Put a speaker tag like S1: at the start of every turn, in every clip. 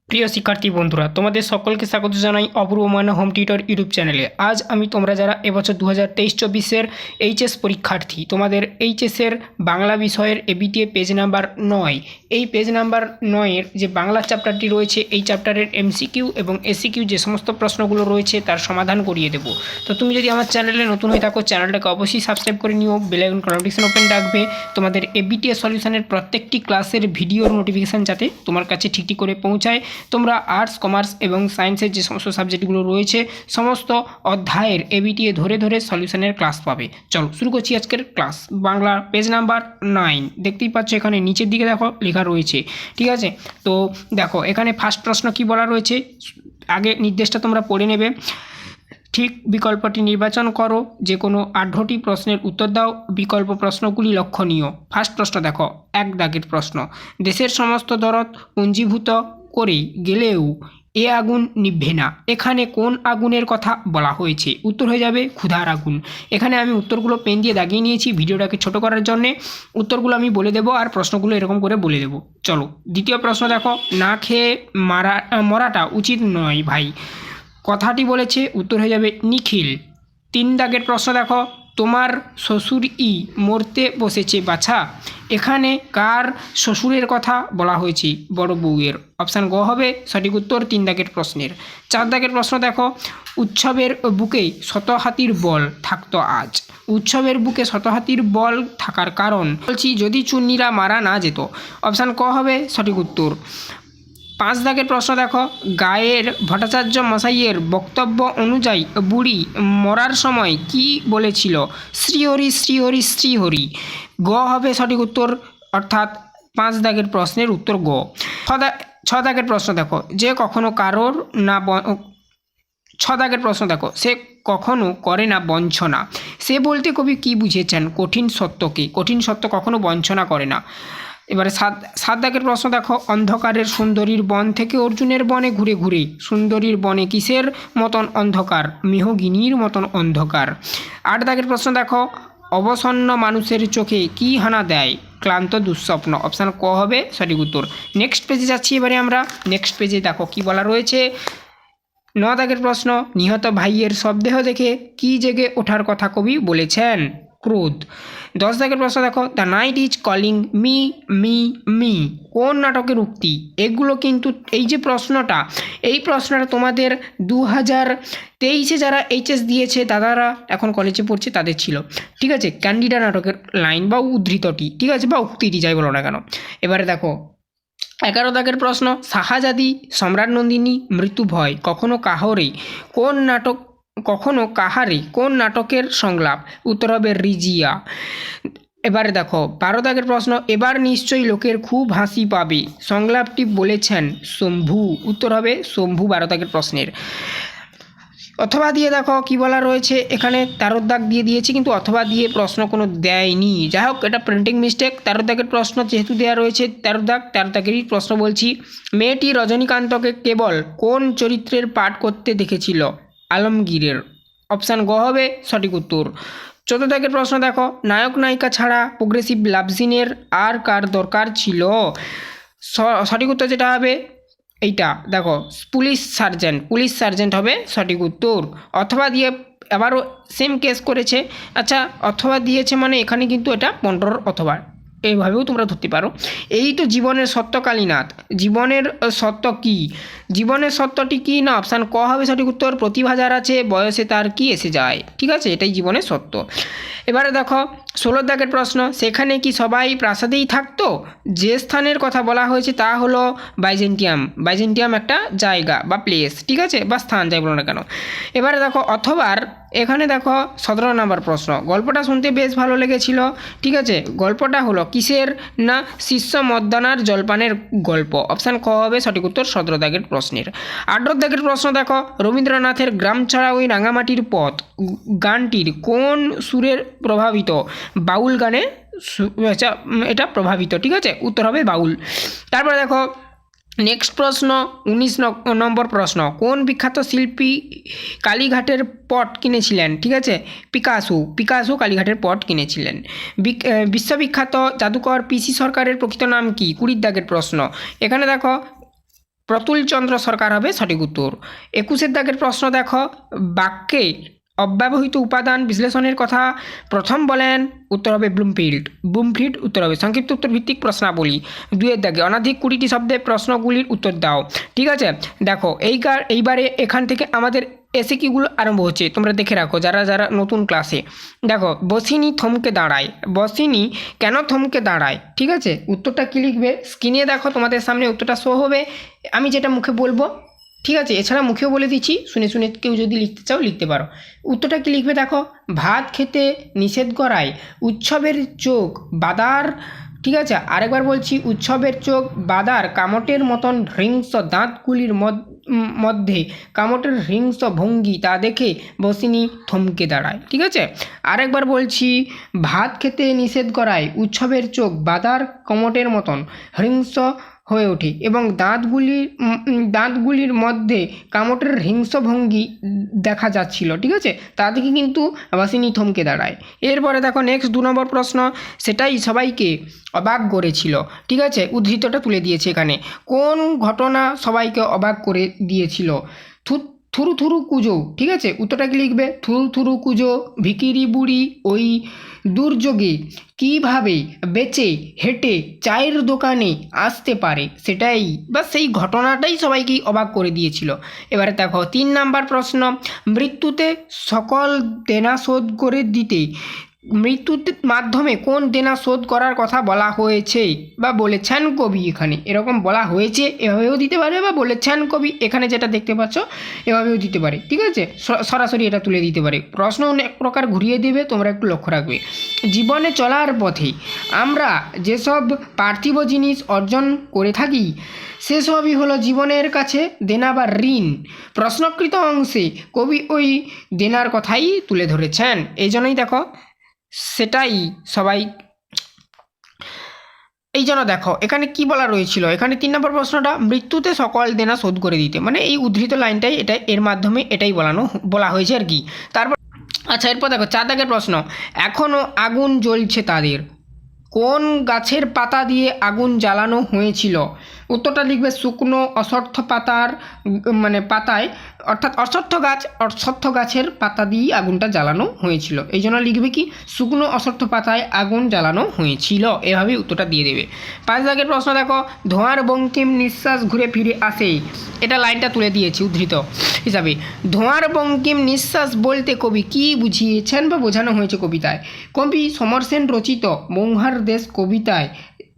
S1: প্রিয় শিক্ষার্থী বন্ধুরা, তোমাদের সকলকে স্বাগত জানাই অপূর্ব ময়না হোম টিউটর ইউটিউব চ্যানেলে। আজ আমি তোমরা যারা এবছর 2023-24 এইচএস পরীক্ষার্থী, তোমাদের এইচএসের বাংলা বিষয়ের এবিটিএ পেজ নাম্বার 9, এই পেজ নাম্বার 9-এর যে বাংলা চ্যাপ্টারটি রয়েছে, এই চ্যাপ্টারের এমসিকিউ এবং এসিকিউ যে সমস্ত প্রশ্নগুলো রয়েছে তার সমাধান করিয়ে দেবো। তো তুমি যদি আমার চ্যানেলে নতুন হয়ে থাকো, চ্যানেলটাকে অবশ্যই সাবস্ক্রাইব করে নিও, বেল আইকন নোটিফিকেশন ওপেন রাখবে। তোমাদের এবিটিএ সলিউশনের প্রত্যেকটি ক্লাসের ভিডিওর নোটিফিকেশান যাতে তোমার কাছে ঠিকঠাক করে পৌঁছায়। তোমরা আর্টস, কমার্স এবং সায়েন্সের যে সমস্ত সাবজেক্টগুলো রয়েছে সমস্ত অধ্যায়ের এবিটিএ ধরে ধরে সলিউশনের ক্লাস পাবে। চলো শুরু করছি আজকের ক্লাস। বাংলা পেজ নাম্বার 9 দেখতেই পাচ্ছ, এখানে নিচের দিকে দেখো লেখা রয়েছে, ঠিক আছে? তো দেখো এখানে ফার্স্ট প্রশ্ন কি বলা রয়েছে, আগে নির্দেশটা তোমরা পড়ে নেবে। ঠিক বিকল্পটি নির্বাচন করো, যে কোনো 18টি প্রশ্নের উত্তর দাও। বিকল্প প্রশ্নগুলি লক্ষণীয়। ফার্স্ট প্রশ্ন দেখো, এক দাগের প্রশ্ন। দেশের সমস্ত দরদ পুঞ্জীভূত করে গেলেও এ আগুন নিভবে না, এখানে কোন আগুনের কথা বলা হয়েছে? উত্তর হয়ে যাবে ক্ষুধার আগুন। এখানে আমি উত্তরগুলো পেন দিয়ে দাগিয়ে নিয়েছি ভিডিওটাকে ছোট করার জন্যে। উত্তরগুলো আমি বলে দেবো আর প্রশ্নগুলো এরকম করে বলে দেবো। চলো দ্বিতীয় প্রশ্ন দেখো, না খেয়ে মরাটা উচিত নয় ভাই, কথাটি বলেছে? উত্তর হয়ে যাবে নিখিল। 3 দাগের প্রশ্ন দেখো, তোমার শ্বশুরই মরতে বসেছে বাছা, এখানে কার শ্বশুরের কথা বলা হয়েছে? বড় বউয়ের। অপশান গ হবে সঠিক উত্তর 3 দাগের প্রশ্নের। 4 দাগের প্রশ্ন দেখো, উৎসবের বুকে শত হাতির বল থাকতো আজ, উৎসবের বুকে শত হাতির বল থাকার কারণ বলছি যদি চুন্নিরা মারা না যেত। অপশান ক হবে সঠিক উত্তর। 5 দাগের প্রশ্ন দেখো, গায়ের ভট্টাচার্য মশাইয়ের বক্তব্য অনুযায়ী বুড়ি মরার সময় কি বলেছিল? শ্রীহরি শ্রীহরি শ্রীহরি। গ হবে সঠিক উত্তর, অর্থাৎ 5 দাগের প্রশ্নের উত্তর গ। 6 দাগের প্রশ্ন দেখো, যে কখনো কারোর না 6 দাগের প্রশ্ন দেখো, সে কখনো করে না বঞ্চনা, সে বলতে কবি কি বুঝেছেন? কঠিন সত্যকে। কঠিন সত্য কখনো বঞ্চনা করে না। এবারে 7 দাগের প্রশ্ন দেখো, অন্ধকারের সুন্দরীর বন থেকে অর্জুনের বনে ঘুরে ঘুরে, সুন্দরীর বনে কিসের মতন অন্ধকার? মেহগিনীর মতন অন্ধকার। 8 দাগের প্রশ্ন দেখো, অবসন্ন মানুষের চোখে কি হানা দেয়? ক্লান্ত দুঃস্বপ্ন। অপশান ক হবে সঠিক উত্তর। নেক্সট পেজে যাচ্ছি এবারে আমরা। নেক্সট পেজে দেখো কি বলা রয়েছে। 9 দাগের প্রশ্ন, নিহত ভাইয়ের শবদেহ দেখে কি জেগে ওঠার কথা কবি বলেছেন? ক্রোধ। 10 দাগের প্রশ্ন দেখো, the night is calling me me me, কোন নাটকের উক্তি? এগুলো কিন্তু এই যে প্রশ্নটা, এই প্রশ্নটা তোমাদের 2023-এ যারা এইচএস দিয়েছে দাদারা এখন কলেজে পড়ছে তাদের ছিল, ঠিক আছে? ক্যান্ডিডা নাটকের লাইন বা উদ্ধৃতটি, ঠিক আছে, বা উক্তিটি যাই বলো না কেন। এবারে দেখো 11 দাগের প্রশ্ন, শাহাজাদি সম্রাট নন্দিনী মৃত্যু ভয় কখনো কাহরে, কোন নাটক কখনো কাহারে কোন নাটকের সংলাপ? উত্তর হবে রিজিয়া। এবারে দেখো 12 দাগের প্রশ্ন, এবার নিশ্চয়ই লোকের খুব হাসি পাবে, সংলাপটি বলেছেন শম্ভু। উত্তর হবে শম্ভু 12 দাগের প্রশ্নের। অথবা দিয়ে দেখো কি বলা রয়েছে, এখানে 13 দাগ দিয়ে দিয়েছি কিন্তু অথবা দিয়ে প্রশ্ন কোনো দেয়নি, যাই হোক এটা প্রিন্টিং মিস্টেক। 13 দাগের প্রশ্ন যেহেতু দেওয়া রয়েছে 13 দাগেরই প্রশ্ন বলছি। মেয়েটি রজনীকান্তকে কেবল কোন চরিত্রের পাঠ করতে দেখেছিল? আলমগীরের। অপশান গ হবে সঠিক উত্তর। 14 দাগের প্রশ্ন দেখো, নায়ক নায়িকা ছাড়া প্রোগ্রেসিভ লাভ সিনের আর কার দরকার ছিল? সঠিক উত্তর যেটা হবে এইটা দেখো, পুলিশ সার্জেন্ট হবে সঠিক উত্তর। অথবা দিয়ে আবারও সেম কেস করেছে, আচ্ছা অথবা দিয়েছে মানে এখানে কিন্তু এটা 15 অথবা এইভাবেও তোমরা ধরতে পারো। এই তো জীবনের সত্য কালীনাথ, জীবনের সত্য কি? জীবনের সত্যটি কি না? অপশান ক হবে সঠিক উত্তর, প্রতিভা যার আছে বয়সে তার কি এসে যায়, ঠিক আছে, এটাই জীবনের সত্য। এবারে দেখো 16 দাগের প্রশ্ন, সেখানে কি সবাই প্রাসাদেই থাকতো? যে স্থানের কথা বলা হয়েছে তা হলো বাইজেন্টিয়াম একটা জায়গা বা প্লেস, ঠিক আছে, বা স্থান যাই বলো না কেন। এবারে দেখো অথবার এখানে দেখো 17 নম্বর প্রশ্ন, গল্পটা শুনতে বেশ ভালো লেগেছিল, ঠিক আছে, গল্পটা হলো কিসের? না শিষ্য মদ্দানার জলপানের গল্প। অপশান ক হবে সঠিক উত্তর 17 দাগের প্রশ্নের। 18 দাগের প্রশ্ন দেখো, রবীন্দ্রনাথের গ্রাম ছাড়া ওই রাঙামাটির পথ গানটির কোন সুরের প্রভাবিত? বাউল গানে এটা প্রভাবিত, ঠিক আছে, উত্তর হবে বাউল। তারপরে দেখো নেক্সট প্রশ্ন 19 নম্বর প্রশ্ন, কোন বিখ্যাত শিল্পী কালীঘাটের পট কিনেছিলেন? ঠিক আছে, পিকাসো কালীঘাটের পট কিনেছিলেন। বিশ্ববিখ্যাত জাদুকর পিসি সরকারের প্রকৃত নাম কি? 20 দাগের প্রশ্ন। এখানে দেখো প্রতুলচন্দ্র সরকার হবে সঠিক উত্তর। 21 দাগের প্রশ্ন দেখো, বাক্যে অব্যবহৃত উপাদান বিশ্লেষণের কথা প্রথম বলেন, উত্তর হবে ব্লুমফিল্ড উত্তর হবে। সংক্ষিপ্ত উত্তর ভিত্তিক প্রশ্নাবলী 2 দাগে অনধিক 20টি শব্দে প্রশ্নগুলির উত্তর দাও। ঠিক আছে, দেখো এইবারে এখান থেকে আমাদের এসিকিউগুলো আরম্ভ হচ্ছে, তোমরা দেখে রাখো যারা যারা নতুন ক্লাসে। দেখো, বসিনি থমকে দাঁড়ায়, বসিনি কেন থমকে দাঁড়ায়? ঠিক আছে, উত্তরটা কী লিখবে? স্ক্রিনে দেখো তোমাদের সামনে উত্তরটা শো হবে, আমি যেটা মুখে বলবো। ঠিক আছে, এছাড়া মুখেও বলে দিচ্ছি, শুনে শুনে কেউ যদি লিখতে চাও লিখতে পারো। উত্তরটা কী লিখবে? দেখো, ভাত খেতে নিষেধ করায় উৎসবের চোখ বাদার। ঠিক আছে, আরেকবার বলছি, উৎসবের চোখ বাদার কামটের মতন হিংস্র দাঁতগুলির মধ্যে কামটের হিংস্র ভঙ্গি তা দেখে বসিনি থমকে দাঁড়ায়। ঠিক আছে, আরেকবার বলছি, ভাত খেতে নিষেধ করায় উৎসবের চোখ বাদার কামটের মতন হিংস্র হয়ে ওঠে এবং দাঁতগুলির মধ্যে কামটের হিংস্র ভঙ্গি দেখা যাচ্ছিল। ঠিক আছে, তা থেকে কিন্তু বাসিনি থমকে দাঁড়ায়। এরপরে দেখো নেক্সট 2 নম্বর প্রশ্ন, সেটাই সবাইকে অবাক করেছিল। ঠিক আছে, উদ্ধৃতটা তুলে দিয়েছে এখানে। কোন ঘটনা সবাইকে অবাক করে দিয়েছিল? থুরু থুরু কুজো। ঠিক আছে, উত্তরটা কি লিখবে? থুরু থুরু কুজো ভিকিরি বুড়ি ওই দুর্যোগে কীভাবে বেঁচে হেঁটে চায়ের দোকানে আসতে পারে, সেটাই বা সেই ঘটনাটাই সবাইকেই অবাক করে দিয়েছিল। এবারে দেখো 3 নাম্বার প্রশ্ন, মৃত্যুতে সকল দেনা শোধ করে দিতে মৃত্যুর মাধ্যমে কোন দেনা শোধ করার কথা বলা হয়েছে বা বলেছেন কবি? এখানে এরকম বলা হয়েছে এভাবেও দিতে পারে বা বলেছেন কবি, এখানে যেটা দেখতে পাচ্ছ এভাবেও দিতে পারে। ঠিক আছে, সরাসরি এটা তুলে দিতে পারে। প্রশ্ন অনেক প্রকার ঘুরিয়ে দেবে, তোমরা একটু লক্ষ্য রাখবে। জীবনে চলার পথে আমরা যেসব পার্থিব জিনিস অর্জন করে থাকি সেসবই হলো জীবনের কাছে দেনা বা ঋণ। প্রশ্নকৃত অংশে কবি ওই দেনার কথাই তুলে ধরেছেন, এই জন্যই দেখো সেটাই সবাই। এই জন্য দেখো এখানে কি বলা রয়েছিল, এখানে 3 নম্বর প্রশ্নটা মৃত্যুতে সকল দেনা শোধ করে দিতে, মানে এই উদ্ধৃত লাইনটাই এটা, এর মাধ্যমে এটাই বলা হয়েছে আর কি। তারপর আচ্ছা, এরপর দেখো 4 দাগের প্রশ্ন, এখনও আগুন জ্বলছে তাদের, কোন গাছের পাতা দিয়ে আগুন জ্বালানো হয়েছিল? উত্তরটা লিখবে শুকনো অশ্বত্থ পাতার মানে পাতায়, অর্থাৎ অশ্বত্থ গাছের পাতা দিয়ে আগুনটা জ্বালানো হয়েছিল। এই জন্য লিখবে কি শুকনো অশ্বত্থ পাতায় আগুন জ্বালানো হয়েছিল, এভাবেই উত্তরটা দিয়ে দেবে। 5 দাগের প্রশ্ন দেখো, ধোঁয়ার বঙ্কিম নিঃশ্বাস ঘুরে ফিরে আসে, এটা লাইনটা তুলে দিয়েছি উদ্ধৃত হিসাবে। ধোঁয়ার বঙ্কিম নিঃশ্বাস বলতে কবি কী বুঝিয়েছেন বা বোঝানো হয়েছে কবিতায়? কবি সমর সেন রচিত মৌহার দেশ কবিতায়,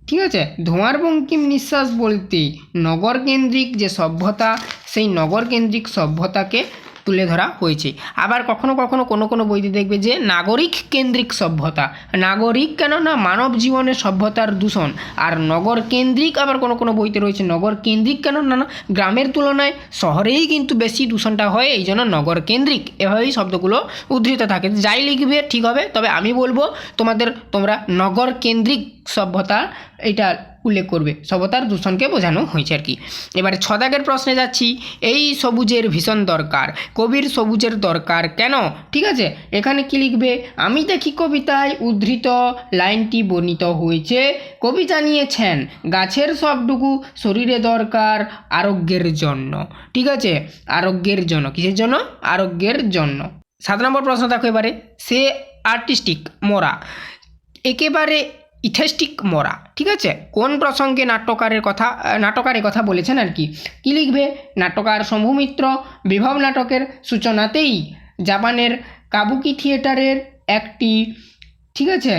S1: ঠিক আছে, ধোঁয়ার বঙ্কিম নিঃশ্বাস বলতে নগরকেন্দ্রিক যে সভ্যতা, সেই নগরকেন্দ্রিক সভ্যতাকে তুলে ধরা হয়েছে। আবার কখনো কখনো কোনো বইতে দেখবে যে নাগরিক কেন্দ্রিক সভ্যতা, নাগরিক কেন না মানব জীবনের সভ্যতার দূষণ, আর নগর কেন্দ্রিক আবার কোনো বইতে রয়েছে নগর কেন্দ্রিক কেন না গ্রামের তুলনায় শহরেই কিন্তু বেশি দূষণটা হয়, এই জন্য নগর কেন্দ্রিক, এভাবেই শব্দগুলো উদ্ধৃত থাকে। যাই লিখবে ঠিক হবে, তবে আমি বলবো তোমরা নগর কেন্দ্রিক সভ্যতা এটা উল্লেখ করবে, সভ্যতার দূষণকে বোঝানো হয়েছে আর কি। এবারে 6 দাগের প্রশ্নে যাচ্ছি, এই সবুজের ভীষণ দরকার, কবির সবুজের দরকার কেন? ঠিক আছে, এখানে কি লিখবে? আমি দেখি কবিতায় উদ্ধৃত লাইনটি বর্ণিত হয়েছে, কবি জানিয়েছেন গাছের সবটুকু শরীরে দরকার আরোগ্যের জন্য। ঠিক আছে, আরোগ্যের জন্য, কিসের জন্য? আরোগ্যের জন্য। 7 নম্বর প্রশ্ন দেখো এবারে, সে আর্টিস্টিক মরা একেবারে ইথেস্টিক মরা। ঠিক আছে, কোন প্রসঙ্গে নাটকারের কথা বলেছেন আর কি? কী লিখবে? নাট্যকার শম্ভু মিত্র বিভব নাটকের সূচনাতেই জাপানের কাবুকি থিয়েটারের একটি, ঠিক আছে,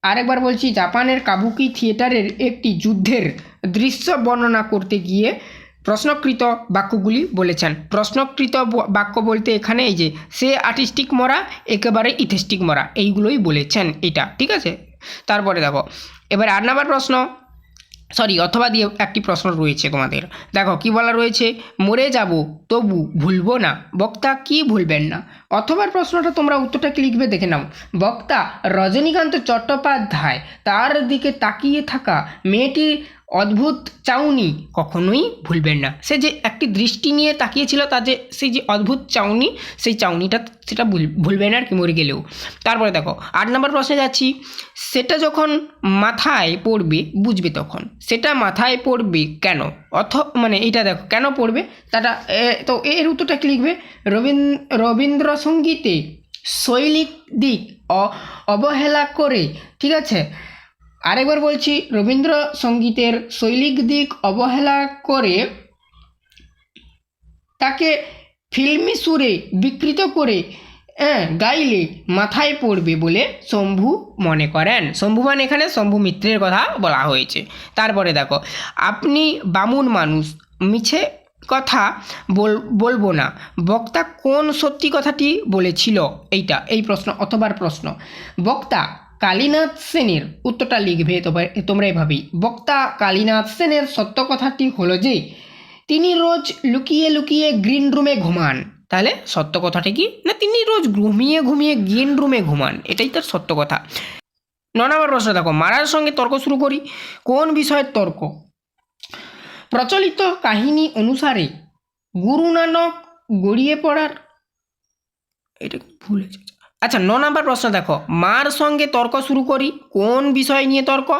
S1: আরেকবার বলছি, জাপানের কাবুকি থিয়েটারের একটি যুদ্ধের দৃশ্য বর্ণনা করতে গিয়ে প্রশ্নকৃত বাক্যগুলি বলেছেন। প্রশ্নকৃত বাক্য বলতে এখানে এই যে সে আর্টিস্টিক মরা একেবারে ইথেস্টিক মরা, এইগুলোই বলেছেন এটা। ঠিক আছে, তারপরে দেখো এবার 8 নম্বর প্রশ্ন, অথবা দিয়ে একটি প্রশ্ন রয়েছে তোমাদের। দেখো কি বলা রয়েছে, মরে যাব তবু ভুলবো না, বক্তা কি ভুলবেন না? অথবা প্রশ্নটা তোমরা উত্তরটা কি লিখবে দেখে নাও। বক্তা রজনীকান্ত চট্টোপাধ্যায় তার দিকে তাকিয়ে থাকা মেয়েটির অদ্ভুত চাউনি কখনোই ভুলবেন না। সে যে একটি দৃষ্টি নিয়ে তাকিয়েছিল, তার যে সেই যে অদ্ভুত চাউনি, সেই চাউনিটা সেটা ভুলবেন আর কি মরে গেলেও। তারপরে দেখো 8 নম্বর প্রশ্নে যাচ্ছি। সেটা যখন মাথায় পড়বে বুঝবে তখন। সেটা মাথায় পড়বে কেন? মানে এইটা দেখো কেন পড়বে তাটা, তো এর উত্তরটা কি লিখবে? রবীন্দ্রসঙ্গীতে শৈলিক দিক অবহেলা করে, ঠিক আছে, আরেকবার বলছি, রবীন্দ্রসঙ্গীতের শৈলিক দিক অবহেলা করে তাকে ফিল্মি সুরে বিকৃত করে গাইলে মাথায় পড়বে বলে শম্ভু মনে করেন। শম্ভু মানে এখানে শম্ভু মিত্রের কথা বলা হয়েছে। তারপরে দেখো, আপনি বামুন মানুষ, মিছে কথা বলবো না, বক্তা কোন সত্যি কথাটি বলেছিল? এই প্রশ্ন অথবার প্রশ্ন। বক্তা কালীনাথ সেনের, উত্তরটা লিখবে তোমরা এভাবেই। বক্তা কালীনাথ সেনের সত্য কথাটি হলো যে তিনি রোজ লুকিয়ে লুকিয়ে গ্রিন রুমে ঘুমান। তাহলে সত্য কথাটি কি না, তিনি রোজ ঘুমিয়ে ঘুমিয়ে গ্রিন রুমে ঘুমান, এটাই তার সত্য কথা। 9 নম্বর প্রশ্ন দেখো, মারার সঙ্গে তর্ক শুরু করি। কোন বিষয়ের তর্ক? প্রচলিত কাহিনী অনুসারে গুরু নানক গড়িয়ে পড়ার, এটা ভুল হয়েছে। আচ্ছা 9 নম্বর প্রশ্ন দেখো, মার সঙ্গে তর্ক শুরু করি, কোন বিষয় নিয়ে তর্ক?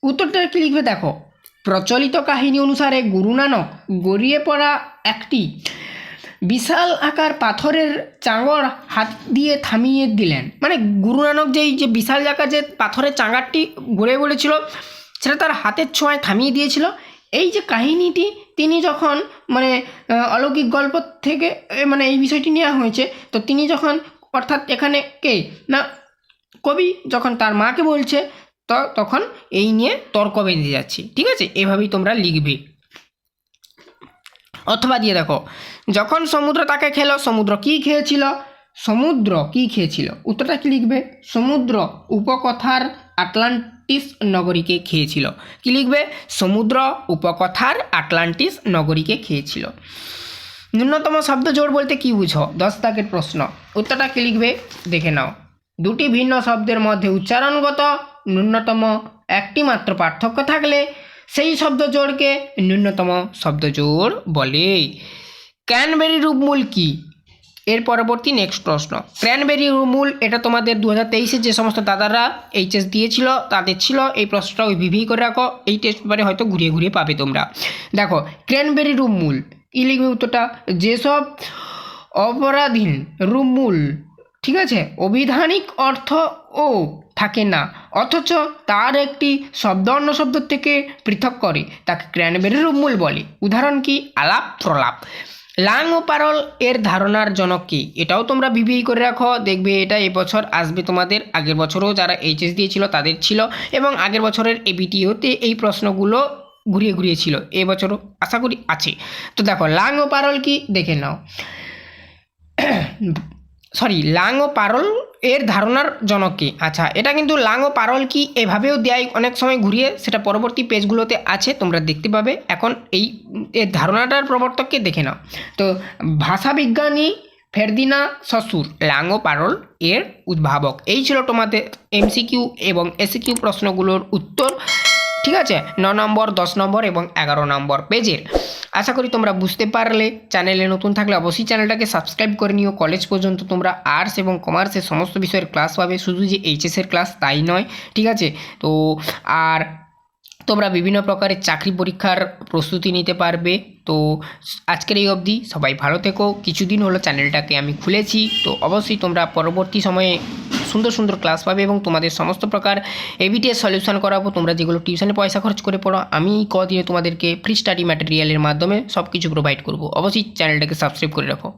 S1: উত্তরটা কি লিখবে দেখো, প্রচলিত কাহিনী অনুসারে গুরু নানক গড়িয়ে পড়া একটি বিশাল আকার পাথরের চাঙড় হাত দিয়ে থামিয়ে দিলেন। মানে গুরু নানক যে বিশাল আকার যে পাথরের চাঙড়টি গড়ে পড়েছিল সেটা তার হাতের ছোঁয়ায় থামিয়ে দিয়েছিল। এই যে কাহিনীটি তিনি যখন মানে অলৌকিক গল্প থেকে মানে এই বিষয়টি নেওয়া হয়েছে, তো তিনি যখন, অর্থাৎ এখানে কে না কবি যখন তার মাকে বলছে, তখন এই নিয়ে তর্ক বেঁধে যাচ্ছে, ঠিক আছে, এভাবেই তোমরা লিখবে। অথবা দিয়ে দেখো, যখন সমুদ্র তাকে খেলো, সমুদ্র কি খেয়েছিল? সমুদ্র কি খেয়েছিল? উত্তরটা কি লিখবে? সমুদ্র উপকথার আটলান্টিস নগরীকে খেয়েছিল। কি লিখবে? সমুদ্র উপকথার আটলান্টিস নগরীকে খেয়েছিল। ন্যূনতম শব্দ জোড় বলতে কি বুঝো? 10 দাগের প্রশ্ন। উত্তরটা কি লিখবে দেখে নাও। দুটি ভিন্ন শব্দের মধ্যে উচ্চারণগত ন্যূনতম একটি মাত্র পার্থক্য থাকলে সেই শব্দ জোড়কে ন্যূনতম শব্দ জোড় বলে। ক্র্যানবেরি রূপমূল কি? এর পরবর্তী নেক্সট প্রশ্ন। ক্র্যানবেরি রূপমূল, এটা তোমাদের 2023-এ যে সমস্ত দাদারা এইচএস দিয়েছিল তাদের ছিল। এই প্রশ্নটা ওইভাবেই করে রাখো, এই টেস্ট পেপারে হয়তো ঘুরিয়ে ঘুরিয়ে পাবে তোমরা। দেখো ক্র্যানবেরি রূপমূল কি লিখবে? উত্তরটা, যেসব অপরাধীন রূপমূল, ঠিক আছে, অবিধানিক অর্থ ও থাকে না অথচ তার একটি শব্দ অন্য শব্দ থেকে পৃথক করে তাকে ক্র্যানবেরি রূপমূল বলে। উদাহরণ কি? আলাপ প্রলাপ। লাং ও পারল এর ধারণার জনক কি? এটাও তোমরা ভিভিআই করে রাখো, দেখবে এটা এবছর আসবে তোমাদের। আগের বছরও যারা এইচএস দিয়েছিল তাদের ছিল, এবং আগের বছরের এবিটিওতে এই প্রশ্নগুলো ঘুরিয়ে ঘুরিয়ে ছিল, এবছরও আশা করি আছে। তো দেখো লাং ও পারল কি দেখে নাও। লাং ও পারল এর ধারণার জনক কি? আচ্ছা, এটা কিন্তু লাং ও পারল কি এভাবেও দেয় অনেক সময় ঘুরিয়ে, সেটা পরবর্তী পেজগুলোতে আছে, তোমরা দেখতে পাবে। এখন এর ধারণাটার প্রবর্তককে দেখে নাও। তো ভাষাবিজ্ঞানী ফের্দিনা সসুর লাং ও পারল এর উদ্ভাবক। এই ছিল তোমাদের এমসিকিউ এবং এসিকিউ প্রশ্নগুলোর উত্তর, ঠিক আছে, 9 নম্বর, 10 নম্বর এবং 11 নম্বর পেজের। আশা করি তোমরা বুঝতে পারলে। চ্যানেলে নতুন থাকলে অবশ্যই চ্যানেলটাকে সাবস্ক্রাইব করে নিও। কলেজ পর্যন্ত তোমরা আর্টস এবং কমার্সের সমস্ত বিষয়ের ক্লাস পাবে, শুধু যে এইচএসের ক্লাস তাই নয়, ঠিক আছে। তো আর তোমরা বিভিন্ন প্রকারের চাকরি পরীক্ষার প্রস্তুতি নিতে পারবে। তো আজকের এই অবধি, সবাই ভালো থেকো। কিছুদিন হলো চ্যানেলটাকে আমি খুলেছি, তো অবশ্যই তোমরা পরবর্তী সময়ে সুন্দর সুন্দর ক্লাস পাবে এবং তোমাদের সমস্ত প্রকার এবিটিএস সলিউশন করাবো। তোমরা যেগুলো টিউশনে পয়সা খরচ করে পড়ো, আমি কদিনে তোমাদেরকে ফ্রি স্টাডি ম্যাটেরিয়ালের মাধ্যমে সব কিছু প্রোভাইড করবো। অবশ্যই চ্যানেলটাকে সাবস্ক্রাইব করে রাখো।